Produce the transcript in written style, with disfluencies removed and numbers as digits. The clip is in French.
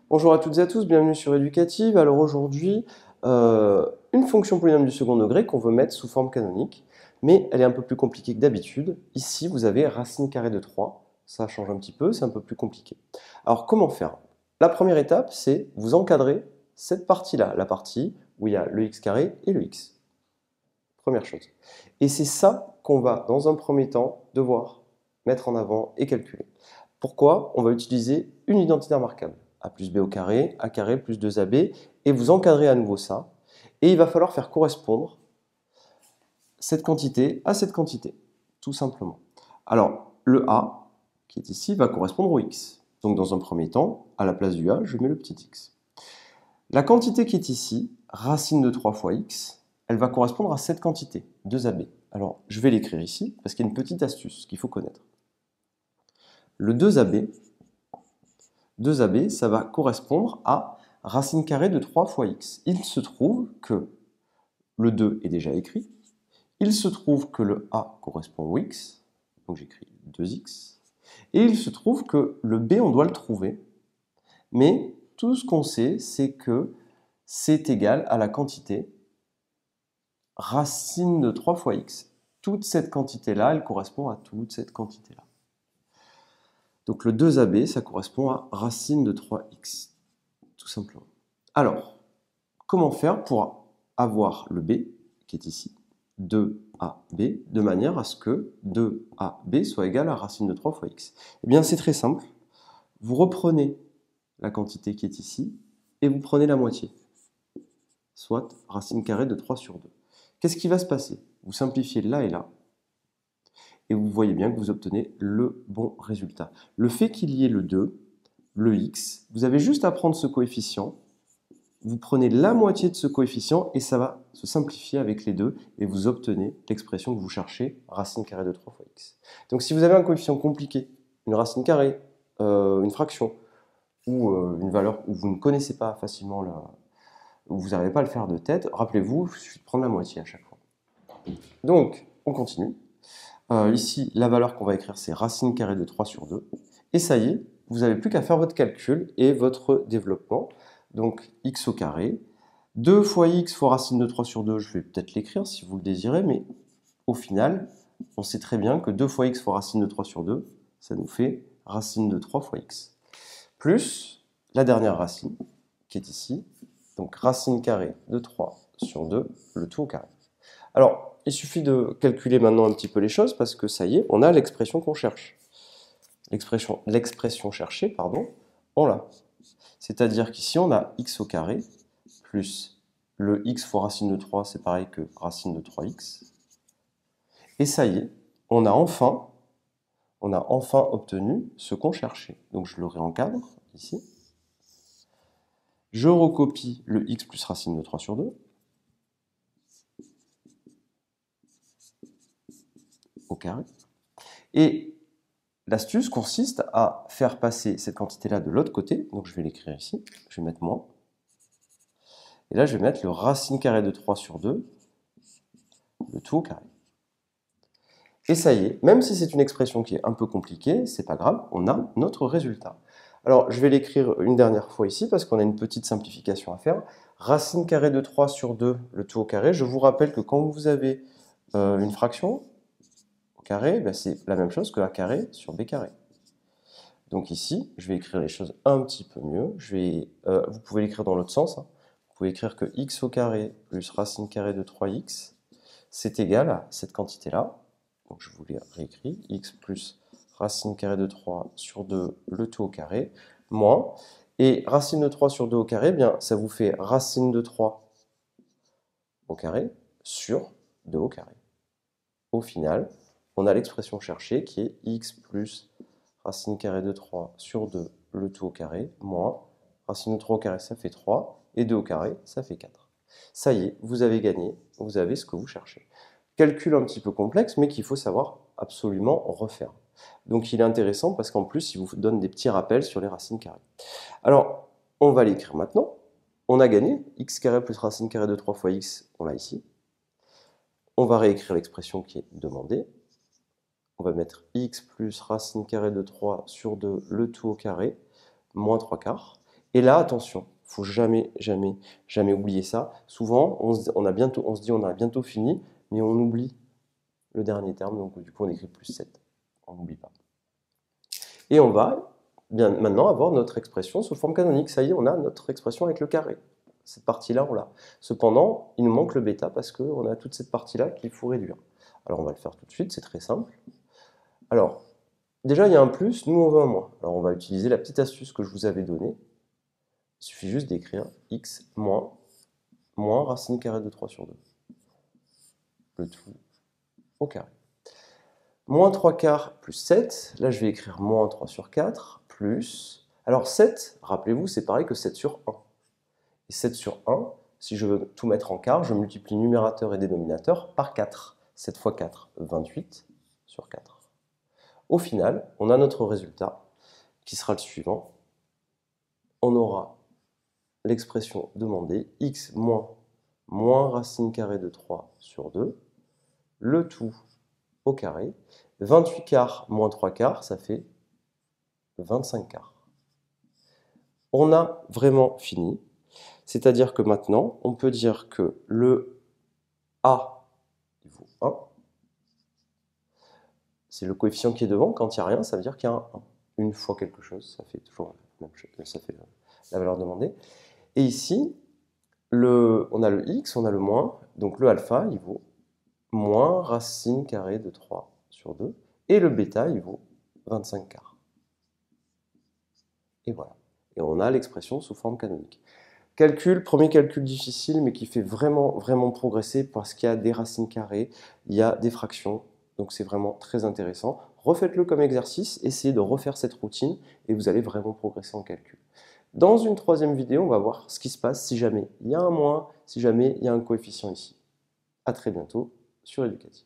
Bonjour à toutes et à tous, bienvenue sur Éducative. Alors aujourd'hui, une fonction polynôme du second degré qu'on veut mettre sous forme canonique, mais elle est un peu plus compliquée que d'habitude. Ici, vous avez racine carrée de 3, ça change un petit peu, c'est un peu plus compliqué. Alors comment faire? La première étape, c'est vous encadrer cette partie-là, la partie où il y a le x carré et le x. Première chose. Et c'est ça qu'on va, dans un premier temps, devoir mettre en avant et calculer. Pourquoi? On va utiliser une identité remarquable. A plus b au carré, a carré plus 2ab, et vous encadrez à nouveau ça. Et il va falloir faire correspondre cette quantité à cette quantité, tout simplement. Alors, le a, qui est ici, va correspondre au x. Donc dans un premier temps, à la place du a, je mets le petit x. La quantité qui est ici, racine de 3 fois x, elle va correspondre à cette quantité, 2ab. Alors, je vais l'écrire ici, parce qu'il y a une petite astuce qu'il faut connaître. Le 2ab, ça va correspondre à racine carrée de 3 fois x. Il se trouve que le 2 est déjà écrit. Il se trouve que le a correspond au x, donc j'écris 2x. Et il se trouve que le b, on doit le trouver. Mais tout ce qu'on sait, c'est que c'est égal à la quantité racine de 3 fois x. Toute cette quantité-là, elle correspond à toute cette quantité-là. Donc le 2ab, ça correspond à racine de 3x, tout simplement. Alors, comment faire pour avoir le b, qui est ici, 2ab, de manière à ce que 2ab soit égal à racine de 3 fois x? Eh bien, c'est très simple. Vous reprenez la quantité qui est ici, et vous prenez la moitié, soit racine carrée de 3 sur 2. Qu'est-ce qui va se passer? Vous simplifiez là et là, et vous voyez bien que vous obtenez le bon résultat. Le fait qu'il y ait le 2, le x, vous avez juste à prendre ce coefficient, vous prenez la moitié de ce coefficient et ça va se simplifier avec les deux et vous obtenez l'expression que vous cherchez, racine carrée de 3 fois x. Donc si vous avez un coefficient compliqué, une racine carrée, une fraction ou une valeur où vous ne connaissez pas facilement, où vous n'arrivez pas à le faire de tête, rappelez-vous, il suffit de prendre la moitié à chaque fois. Donc on continue. Ici, la valeur qu'on va écrire, c'est racine carrée de 3 sur 2. Et ça y est, vous n'avez plus qu'à faire votre calcul et votre développement. Donc, x au carré. 2 fois x fois racine de 3 sur 2, je vais peut-être l'écrire si vous le désirez, mais au final, on sait très bien que 2 fois x fois racine de 3 sur 2, ça nous fait racine de 3 fois x. Plus la dernière racine, qui est ici. Donc, racine carrée de 3 sur 2, le tout au carré. Alors, il suffit de calculer maintenant un petit peu les choses parce que ça y est, on a l'expression qu'on cherche. L'expression cherchée, pardon, on l'a. C'est-à-dire qu'ici, on a x au carré plus le x fois racine de 3, c'est pareil que racine de 3x. Et ça y est, on a enfin obtenu ce qu'on cherchait. Donc je le réencadre ici. Je recopie le x plus racine de 3 sur 2. Au carré. Et l'astuce consiste à faire passer cette quantité-là de l'autre côté. Donc je vais l'écrire ici. Je vais mettre moins. Et là, je vais mettre le racine carrée de 3 sur 2, le tout au carré. Et ça y est, même si c'est une expression qui est un peu compliquée, c'est pas grave, on a notre résultat. Alors, je vais l'écrire une dernière fois ici parce qu'on a une petite simplification à faire. Racine carrée de 3 sur 2, le tout au carré. Je vous rappelle que quand vous avez une fraction au carré, ben c'est la même chose que a carré sur b carré. Donc ici, je vais écrire les choses un petit peu mieux. Vous pouvez l'écrire dans l'autre sens. Vous pouvez écrire que x au carré plus racine carrée de 3x, c'est égal à cette quantité-là. Donc je vous l'ai réécrit, x plus racine carrée de 3 sur 2, le tout au carré, moins. Et racine de 3 sur 2 au carré, bien, ça vous fait racine de 3 au carré sur 2 au carré. Au final, on a l'expression cherchée qui est x plus racine carrée de 3 sur 2, le tout au carré, moins racine de 3 au carré, ça fait 3, et 2 au carré, ça fait 4. Ça y est, vous avez gagné, vous avez ce que vous cherchez. Calcul un petit peu complexe, mais qu'il faut savoir absolument refaire. Donc il est intéressant parce qu'en plus, il vous donne des petits rappels sur les racines carrées. Alors, on va l'écrire maintenant. On a gagné, x carré plus racine carrée de 3 fois x, on l'a ici. On va réécrire l'expression qui est demandée. On va mettre x plus racine carrée de 3 sur 2, le tout au carré, moins 3 quarts. Et là, attention, il ne faut jamais, jamais, jamais oublier ça. Souvent, on se dit on a bientôt fini, mais on oublie le dernier terme, donc du coup on écrit plus 7. On n'oublie pas. Et on va bien maintenant avoir notre expression sous forme canonique. Ça y est, on a notre expression avec le carré. Cette partie-là, on l'a. Cependant, il nous manque le bêta parce qu'on a toute cette partie-là qu'il faut réduire. Alors on va le faire tout de suite, c'est très simple. Alors, déjà il y a un plus, nous on veut un moins. Alors on va utiliser la petite astuce que je vous avais donnée. Il suffit juste d'écrire x moins racine carrée de 3 sur 2. Le tout au carré. Moins 3 quarts plus 7, là je vais écrire moins 3 sur 4, plus... Alors 7, rappelez-vous, c'est pareil que 7 sur 1. Et 7 sur 1, si je veux tout mettre en quart, je multiplie numérateur et dénominateur par 4. 7 fois 4, 28 sur 4. Au final, on a notre résultat qui sera le suivant. On aura l'expression demandée, x moins racine carrée de 3 sur 2, le tout au carré. 28 quarts moins 3 quarts, ça fait 25 quarts. On a vraiment fini. C'est-à-dire que maintenant, on peut dire que le A, il vaut 1. C'est le coefficient qui est devant. Quand il n'y a rien, ça veut dire qu'il y a un 1. Une fois quelque chose, ça fait toujours la même chose, ça fait la valeur demandée. Et ici, on a le x, on a le moins. Donc le alpha, il vaut moins racine carrée de 3 sur 2. Et le bêta, il vaut 25 quarts. Et voilà. Et on a l'expression sous forme canonique. Premier calcul difficile, mais qui fait vraiment, vraiment progresser parce qu'il y a des racines carrées, il y a des fractions, donc c'est vraiment très intéressant. Refaites-le comme exercice, essayez de refaire cette routine et vous allez vraiment progresser en calcul. Dans une troisième vidéo, on va voir ce qui se passe si jamais il y a un moins, si jamais il y a un coefficient ici. À très bientôt sur Educative.